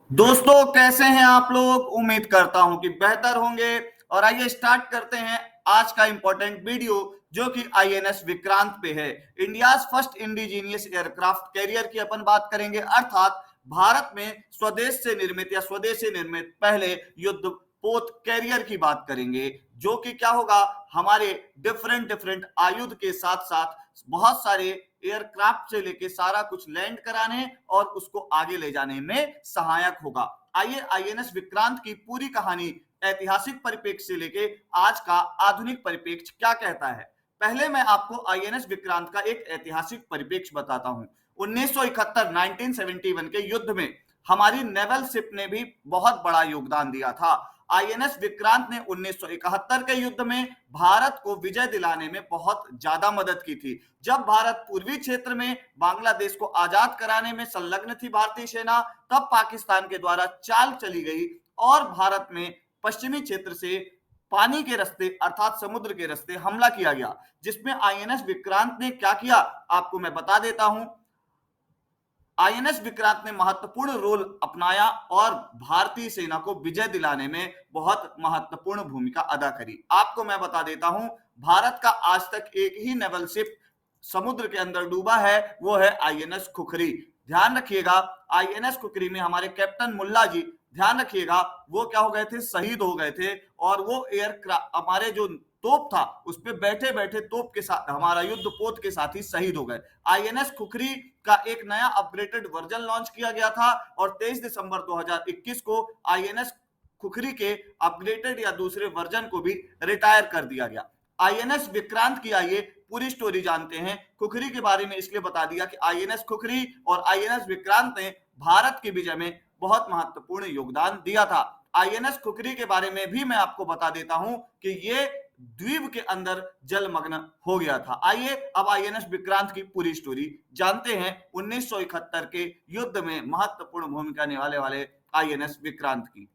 दोस्तों, कैसे हैं आप लोग। उम्मीद करता हूं कि बेहतर होंगे। और आइए स्टार्ट करते हैं आज का इंपॉर्टेंट वीडियो, जो कि आईएनएस विक्रांत पे है। India's first indigenous aircraft carrier की अपन बात करेंगे, अर्थात भारत में स्वदेश से निर्मित या स्वदेशी निर्मित पहले युद्धपोत कैरियर की बात करेंगे, जो कि क्या होगा, हमारे डिफरेंट डिफरेंट आयुध के साथ साथ बहुत सारे एयरक्राफ्ट से लेके सारा कुछ लैंड कराने और उसको आगे ले जाने में सहायक होगा। आइए आईएनएस विक्रांत की पूरी कहानी ऐतिहासिक परिप्रेक्ष्य से लेके आज का आधुनिक परिप्रेक्ष्य क्या कहता है। पहले मैं आपको आईएनएस विक्रांत का एक ऐतिहासिक परिप्रेक्ष्य बताता हूं। 1971 1971 के युद्ध में हमारी नेवल शिप ने भी बहुत बड़ा योगदान दिया था। आईएनएस विक्रांत ने 1971 के युद्ध में भारत को विजय दिलाने में बहुत ज्यादा मदद की थी। जब भारत पूर्वी क्षेत्र में बांग्लादेश को आजाद कराने में संलग्न थी भारतीय सेना, तब पाकिस्तान के द्वारा चाल चली गई और भारत में पश्चिमी क्षेत्र से पानी के रास्ते अर्थात समुद्र के रास्ते हमला किया गया, जिसमें आईएनएस विक्रांत ने क्या किया आपको मैं बता देता हूं। आईएनएस विक्रांत ने महत्वपूर्ण रोल अपनाया और भारतीय सेना को विजय दिलाने में बहुत महत्वपूर्ण भूमिका अदा करी। आपको मैं बता देता हूं, भारत का आज तक एक ही नेवल शिप समुद्र के अंदर डूबा है, वो है आईएनएस खुखरी। ध्यान रखिएगा, आईएनएस खुखरी में हमारे कैप्टन मुल्ला जी, ध्यान रखिएगा, वो क्या हो गए थे, शहीद हो गए थे। और वो एयरक्राफ्ट हमारे जो तोप था उस पे बैठे बैठे तोप के साथ हमारा युद्धपोत के साथ ही शहीद हो गए। आईएनएस खुखरी का एक नया अपग्रेडेड वर्जन लॉन्च किया गया था और 23 दिसंबर 2021 को आईएनएस खुखरी के अपग्रेडेड या दूसरे वर्जन को भी रिटायर कर दिया गया। आईएनएस विक्रांत की आइए पूरी स्टोरी जानते हैं। खुखरी के बारे में इसलिए बता दिया कि आईएनएस खुखरी और आईएनएस विक्रांत ने भारत की विजय में बहुत महत्वपूर्ण योगदान दिया था। आईएनएस खुखरी के बारे में भी मैं आपको बता देता हूं कि ये द्वीप के अंदर जलमग्न हो गया था। आइए अब आईएनएस विक्रांत की पूरी स्टोरी जानते हैं। 1971 के युद्ध में महत्वपूर्ण भूमिका निभाने वाले आईएनएस विक्रांत की।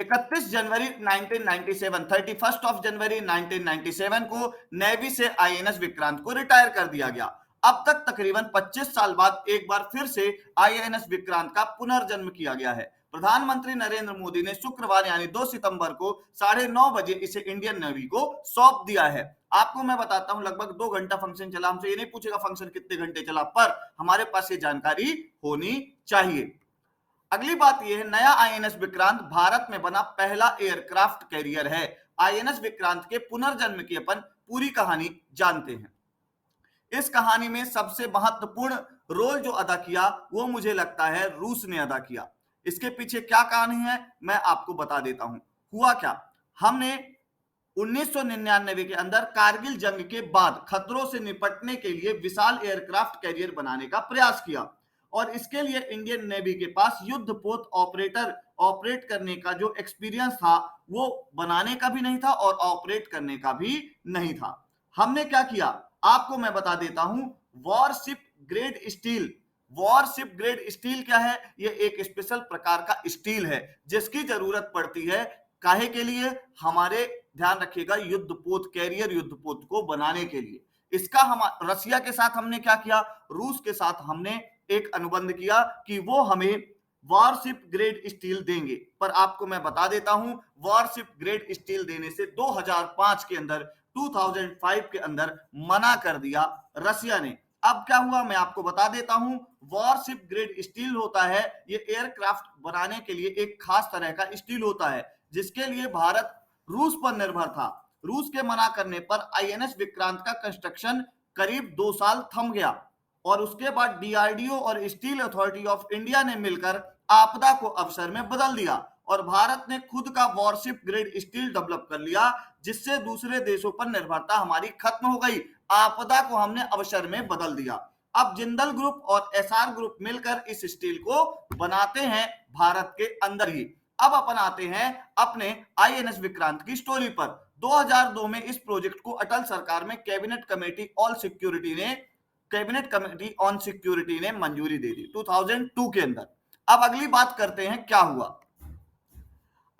31 जनवरी 1997 31 ऑफ जनवरी 1997 को नेवी से आईएनएस विक्रांत को रिटायर कर दिया गया। अब तक तकरीबन 25 साल बाद एक बार फिर से आईएनएस विक्रांत का पुनर्जन्म किया गया है। प्रधानमंत्री नरेंद्र मोदी ने शुक्रवार यानी 2 सितंबर को 9:30 बजे इसे इंडियन नेवी को सौंप दिया है। आपको मैं बताता हूं, लगभग 2 घंटा फंक्शन चला। हमसे ये नहीं पूछेगा फंक्शन कितने घंटे चला, पर हमारे पास ये जानकारी होनी चाहिए। अगली बात यह है, नया आईएनएस विक्रांत भारत में बना पहला एयरक्राफ्ट कैरियर है। आईएनएस विक्रांत के पुनर्जन्म की अपन पूरी कहानी जानते हैं। इस कहानी में सबसे महत्वपूर्ण रोल जो अदा किया वो मुझे लगता है रूस ने अदा किया। इसके पीछे क्या कहानी है मैं आपको बता देता हूं। हुआ क्या, हमने 1999 के अंदर कारगिल जंग के बाद खतरों से निपटने के लिए विशाल एयरक्राफ्ट कैरियर बनाने का प्रयास किया और इसके लिए इंडियन नेवी के पास युद्धपोत ऑपरेट करने का जो एक्सपीरियंस था वो बनाने का भी नहीं था और ऑपरेट करने का भी नहीं था। हमने क्या किया आपको मैं बता देता हूं। Worship grade steel. Worship grade steel क्या है, ये एक स्पेशल प्रकार का स्टील है जिसकी जरूरत पड़ती है काहे के लिए, हमारे ध्यान रखिएगा युद्धपोत कैरियर युद्धपोत को बनाने के लिए। इसका हम रसिया के साथ हमने क्या किया, रूस के साथ हमने एक अनुबंध किया कि वो हमें वॉरशिप ग्रेड स्टील देंगे। पर आपको मैं बता देता हूं, वॉरशिप ग्रेड स्टील देने से 2005 के अंदर 2005 के अंदर मना कर दिया रसिया ने। अब क्या हुआ मैं आपको बता देता हूं। वॉरशिप ग्रेड स्टील होता है, ये एयरक्राफ्ट बनाने के लिए एक खास तरह का स्टील होता है जिसके लिए भारत रूस पर निर्भर था। रूस के मना करने पर आईएनएस विक्रांत का कंस्ट्रक्शन करीब 2 साल थम गया और उसके बाद डीआरडीओ और स्टील अथॉरिटी ऑफ इंडिया ने मिलकर आपदा को अवसर में बदल दिया और भारत ने खुद का वॉरशिप ग्रेड स्टील डेवलप कर लिया, जिससे दूसरे देशों पर निर्भरता हमारी खत्म हो गई। आपदा को हमने अवसर में बदल दिया। अब जिंदल ग्रुप और एसआर ग्रुप मिलकर इस स्टील को बनाते हैं भारत के अंदर ही। अब अपन आते हैं अपने आईएनएस विक्रांत की स्टोरी पर। 2002 में इस प्रोजेक्ट को अटल सरकार में कैबिनेट कमेटी ऑन सिक्योरिटी ने मंजूरी दे दी 2002 के अंदर। अब अगली बात करते हैं क्या हुआ।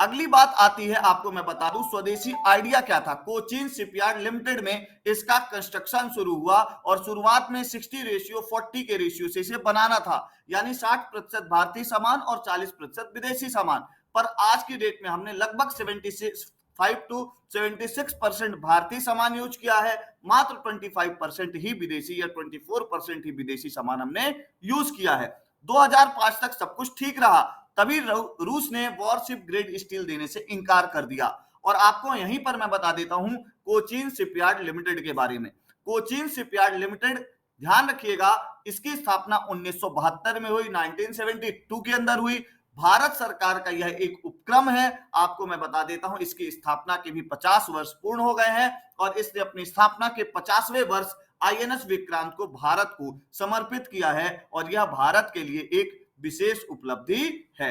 अगली बात आती है, आपको मैं बता दूं स्वदेशी आइडिया क्या था। कोचीन शिपयार्ड लिमिटेड में इसका कंस्ट्रक्शन शुरू हुआ और शुरुआत में 60:40 के रेशियो से इसे बनाना था, यानी 60% भारतीय सामान और 40% विदेशी सामान। पर आज की डेट में हमने लगभग 75 to 76% भारतीय सामान यूज किया है, मात्र 25% ही विदेशी या 24% ही विदेशी सामान हमने यूज किया है। 2005 तक सब कुछ ठीक रहा, तभी रूस ने वॉरशिप ग्रेड स्टील देने से इनकार कर दिया। और आपको यहीं पर मैं बता देता हूं कोचीन शिपयार्ड लिमिटेड के बारे में। कोचीन शिपयार्ड लिमिटेड, ध्यान रखिएगा, इसकी स्थापना 1972 में हुई, 1972 के अंदर हुई। भारत सरकार का यह एक उपक्रम है। आपको मैं बता देता हूं इसकी स्थापना के भी 50 वर्ष पूर्ण हो गए हैं और इसने अपनी स्थापना के 50वें वर्ष आईएनएस विक्रांत को भारत को समर्पित किया है और यह भारत के लिए एक विशेष उपलब्धि है।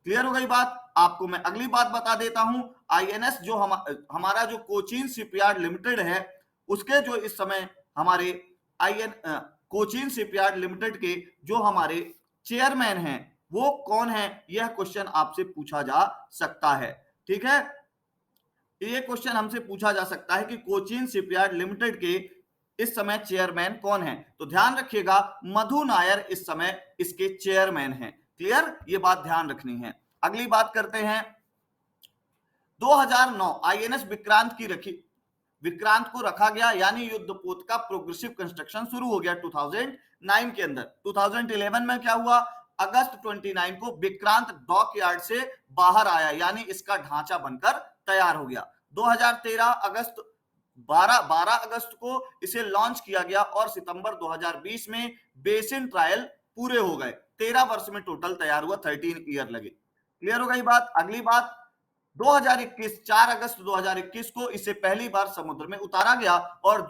क्लियर हो गई बात। आपको मैं अगली बात बता देता हूं, आईएनएस जो हमारा जो कोचीन शिपयार्ड लिमिटेड है, उसके जो इस समय हमारे कोचीन शिपयार्ड लिमिटेड के जो हमारे चेयरमैन हैं वो कौन है, यह क्वेश्चन आपसे पूछा जा सकता है। ठीक है, ये क्वेश्चन हमसे पूछा जा सकता है कि कोचीन शिपयार्ड लिमिटेड के इस समय चेयरमैन कौन है। तो ध्यान रखिएगा, मधु नायर इस समय इसके चेयरमैन हैं। क्लियर, ये बात ध्यान रखनी है। अगली बात करते हैं, 2009 आईएनएस विक्रांत को रखा गया, यानी युद्धपोत का प्रोग्रेसिव कंस्ट्रक्शन शुरू हो गया 2009 के अंदर। 2011 में क्या हुआ, अगस्त 29 को विक्रांत डॉकयार्ड से बाहर आया, यानी इसका ढांचा बनकर तैयार हो गया। 2013 12 अगस्त को इसे लॉन्च किया गया और सितंबर 2020 में बेसिन ट्रायल पूरे हो गए। 13 वर्ष में टोटल तैयार हुआ, 13 ईयर लगे। क्लियर हो गई बात। अगली बात, 4 अगस्त 2021 को इसे पहली बार समुद्र में उतारा गया और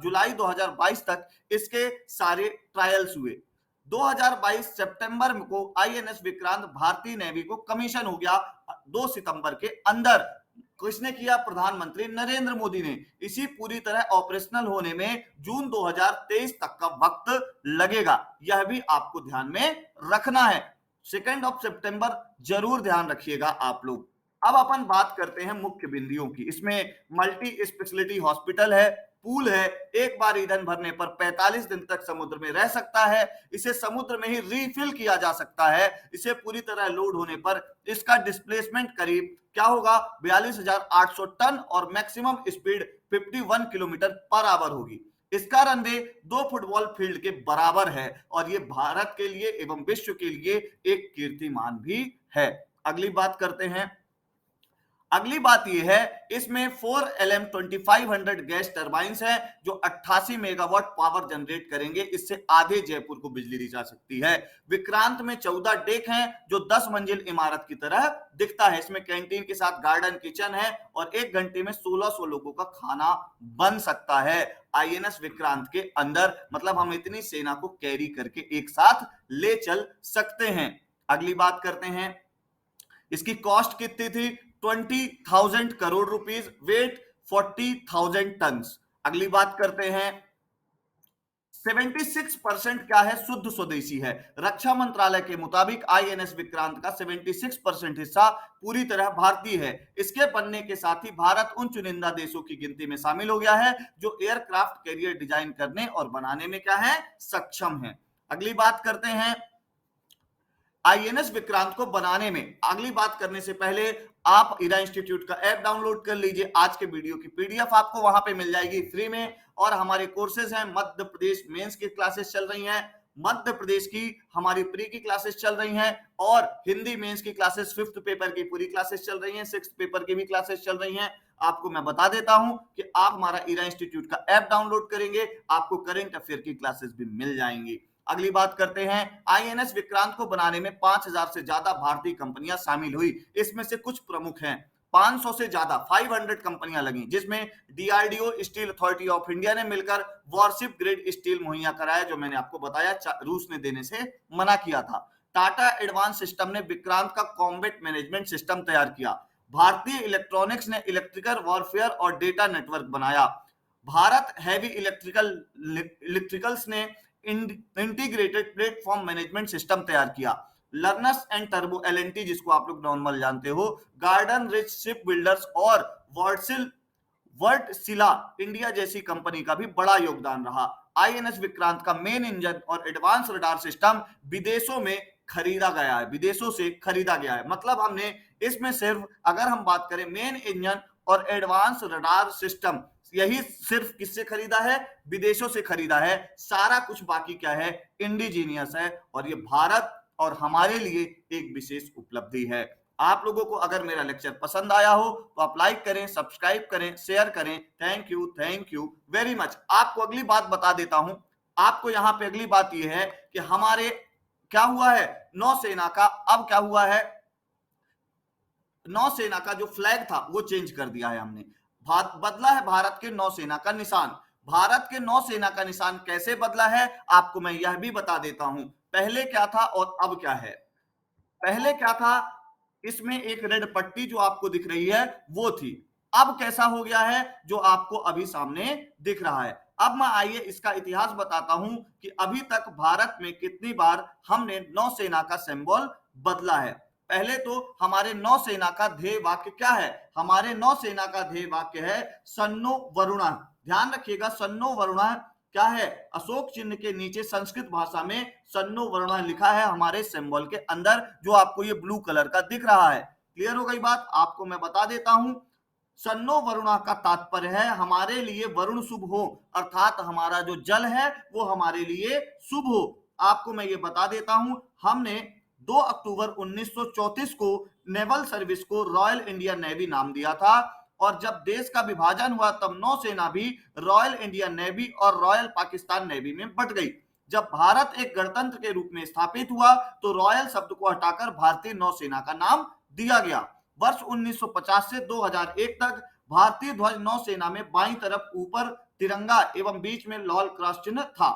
जुलाई 2022 तक इसके सारे ट्रायल्स हुए। 2022 सितंबर को आईएनएस विक्रांत भारतीय नेवी को कमीशन हो गया 2 सितंबर के अंदर। किसने किया, प्रधानमंत्री नरेंद्र मोदी ने। इसी पूरी तरह ऑपरेशनल होने में जून 2023 तक का वक्त लगेगा, यह भी आपको ध्यान में रखना है। 2 सितंबर जरूर ध्यान रखिएगा आप लोग। अब अपन बात करते हैं मुख्य बिंदुओं की। इसमें मल्टी स्पेशलिटी हॉस्पिटल है, पूल है, एक बार ईंधन भरने पर 45 दिन तक समुद्र में रह सकता है, इसे समुद्र में ही रिफिल किया जा सकता है, इसे पूरी तरह लोड होने पर इसका डिस्प्लेसमेंट करीब क्या होगा, 42,800 टन और maximum speed 51 kilometre per hour होगी। इसका रनवे 2 फुटबॉल फील्ड के बराबर है और ये भारत के लिए एवं विश्व के लिए एक कीर्तिमान भी है। अगली बात करते हैं, अगली बात यह है, इसमें 4 LM2500 गैस टर्बाइंस है जो 88 मेगावाट पावर जनरेट करेंगे। इससे आधे जयपुर को बिजली दी जा सकती है। विक्रांत में 14 डेक हैं जो 10 मंजिल इमारत की तरह दिखता है। इसमें कैंटीन के साथ गार्डन किचन है और 1 घंटे में 1600 लोगों का खाना बन सकता है आईएनएस विक्रांत के अंदर। मतलब हम इतनी सेना को कैरी करके एक साथ ले चल सकते हैं। अगली बात करते हैं, इसकी कॉस्ट कितनी थी, 20,000 करोड़ रुपीस, वेट 40,000 टन। अगली बात करते हैं, 76% क्या है, शुद्ध स्वदेशी है। रक्षा मंत्रालय के मुताबिक आईएनएस विक्रांत का 76% हिस्सा पूरी तरह भारतीय है। इसके बनने के साथ ही भारत उन चुनिंदा देशों की गिनती में शामिल हो गया है जो एयरक्राफ्ट कैरियर डिजाइन करने और बनाने में क्या है, सक्षम है। अगली बात करते हैं, आईएनएस विक्रांत को बनाने में, अगली बात करने से पहले आप इरा इंस्टीट्यूट का ऐप डाउनलोड कर लीजिए। आज के वीडियो की पीडीएफ आपको वहां पे मिल जाएगी फ्री में। और हमारे कोर्सेज हैं, मध्य प्रदेश मेंस की क्लासेस चल रही हैं, मध्य प्रदेश की हमारी प्री की क्लासेस चल रही हैं और हिंदी मेंस की क्लासेस 5th पेपर की पूरी क्लासेस चल रही हैं, 6th पेपर की भी क्लासेस चल रही हैं। आपको मैं बता देता हूं कि आप हमारा इरा इंस्टीट्यूट का ऐप डाउनलोड करेंगे, आपको करंट अफेयर की क्लासेस भी मिल जाएंगी। अगली बात करते हैं, आईएनएस विक्रांत को बनाने में 5000 से ज्यादा भारतीय कंपनियां शामिल हुई। इसमें से कुछ प्रमुख हैं, 500 से ज्यादा 500 कंपनियां लगी, जिसमें DRDO, steel authority of India ने मिलकर वॉरशिप ग्रेड स्टील मुहैया कराया, जो मैंने आपको बताया रूस ने देने से मना किया था। टाटा एडवांस सिस्टम ने विक्रांत का कॉम्बैट मैनेजमेंट सिस्टम तैयार किया। भारतीय इलेक्ट्रॉनिक्स ने इलेक्ट्रिकल वॉरफेयर और डेटा नेटवर्क बनाया। भारत हैवी इलेक्ट्रिकल्स ने इंटीग्रेटेड प्लेटफॉर्म मैनेजमेंट सिस्टम तैयार किया। लर्नस एंड टर्बो एलएनटी जिसको आप लोग नॉर्मल जानते हो, गार्डन रिच शिप बिल्डर्स और वर्टसिला इंडिया जैसी कंपनी का भी बड़ा योगदान रहा। आईएनएस विक्रांत का मेन इंजन और एडवांस रडार सिस्टम विदेशों में खरीदा गया है, विदेशों से खरीदा गया है। मतलब हमने इसमें सिर्फ अगर हम बात करें मेन इंजन और एडवांस रडार सिस्टम, यही सिर्फ किससे खरीदा है? विदेशों से खरीदा है। सारा कुछ बाकी क्या है? इंडिजीनियस है। और ये भारत और हमारे लिए एक विशेष उपलब्धि है। आप लोगों को अगर मेरा लेक्चर पसंद आया हो तो आप लाइक करें, सब्सक्राइब करें, शेयर करें। Thank you very much. आपको अगली बात बता देता हूं। आपको यहां पे अगली बात यह है कि हमारे क्या हुआ है, नौसेना का अब क्या हुआ है, नौसेना का जो फ्लैग था वो चेंज कर दिया है हमने। बदला है भारत के नौसेना का निशान। भारत के नौसेना का निशान कैसे बदला है आपको मैं यह भी बता देता हूं। पहले क्या था और अब क्या है। पहले क्या था, इसमें एक रेड पट्टी जो आपको दिख रही है वो थी। अब कैसा हो गया है जो आपको अभी सामने दिख रहा है। अब मैं आइए इसका इतिहास बताता हूं कि अभी तक भारत में कितनी बार हमने नौसेना का सिंबल बदला है। पहले तो हमारे नौसेना का ध्येय वाक्य क्या है? हमारे नौसेना का ध्येय वाक्य है सन्नो वरुणा। ध्यान रखिएगा, सन्नो वरुणा क्या है? अशोक चिन्ह के नीचे संस्कृत भाषा में सन्नो वरुणा लिखा है हमारे सिंबल के अंदर, जो आपको ये ब्लू कलर का दिख रहा है। क्लियर हो गई बात? आपको मैं बता देता हूं, सन्नो वरुणा का तात्पर्य है हमारे लिए वरुण शुभ हो, अर्थात हमारा जो जल है वो हमारे लिए शुभ हो। आपको मैं ये बता देता हूं, हमने 2 अक्टूबर 1934 को नेवल सर्विस को रॉयल इंडियन नेवी नाम दिया था। और जब देश का विभाजन हुआ तब नौसेना भी रॉयल इंडियन नेवी और रॉयल पाकिस्तान नेवी में बट गई। जब भारत एक गणतंत्र के रूप में स्थापित हुआ तो रॉयल शब्द को हटाकर भारतीय नौसेना का नाम दिया गया। वर्ष 1950 से 2001 तक भारतीय ध्वज नौसेना में बाईं तरफ ऊपर तिरंगा एवं बीच में लाल क्रॉस चिन्ह था।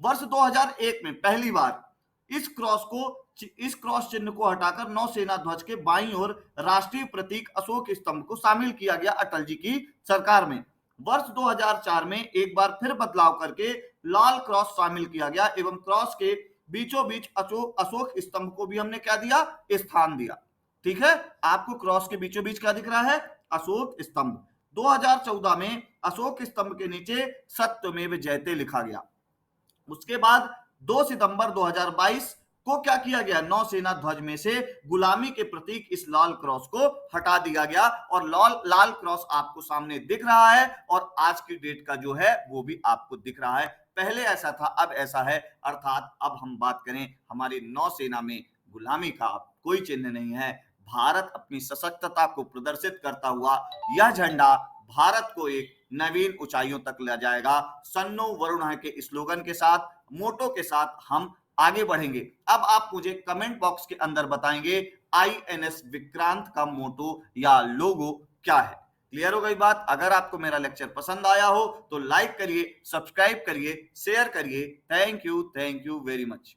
वर्ष 2001 में पहली बार इस क्रॉस चिन्ह को हटाकर नौसेना ध्वज के बाईं ओर राष्ट्रीय प्रतीक अशोक स्तंभ को शामिल किया गया अटल जी की सरकार में। वर्ष 2004 में एक बार फिर बदलाव करके लाल क्रॉस शामिल किया गया एवं क्रॉस के बीचों बीच अशोक स्तंभ को भी हमने क्या दिया? स्थान दिया। ठीक है, आपको क्रॉस के बीचों बीच क्या दिख रहा है? अशोक स्तंभ। 2014 में अशोक स्तंभ के नीचे सत्यमेव जयते लिखा गया। उसके बाद 2 सितंबर 2022 को क्या किया गया? नौसेना ध्वज में से गुलामी के प्रतीक इस लाल क्रॉस को हटा दिया गया और लाल क्रॉस आपको सामने दिख रहा है और आज की डेट का जो है वो भी आपको दिख रहा है। पहले ऐसा था, अब ऐसा है। अर्थात अब हम बात करें हमारी नौसेना में गुलामी का कोई चिन्ह नहीं है। भारत अपनी सशक्तता को प्रदर्शित करता हुआ यह झंडा भारत को एक नवीन ऊंचाइयों तक ले जाएगा। सन्नो वरुण के स्लोगन के साथ, मोटो के साथ हम आगे बढ़ेंगे। अब आप मुझे कमेंट बॉक्स के अंदर बताएंगे आईएनएस विक्रांत का मोटो या लोगो क्या है। क्लियर हो गई बात? अगर आपको मेरा लेक्चर पसंद आया हो तो लाइक करिए, सब्सक्राइब करिए, शेयर करिए। Thank you very much.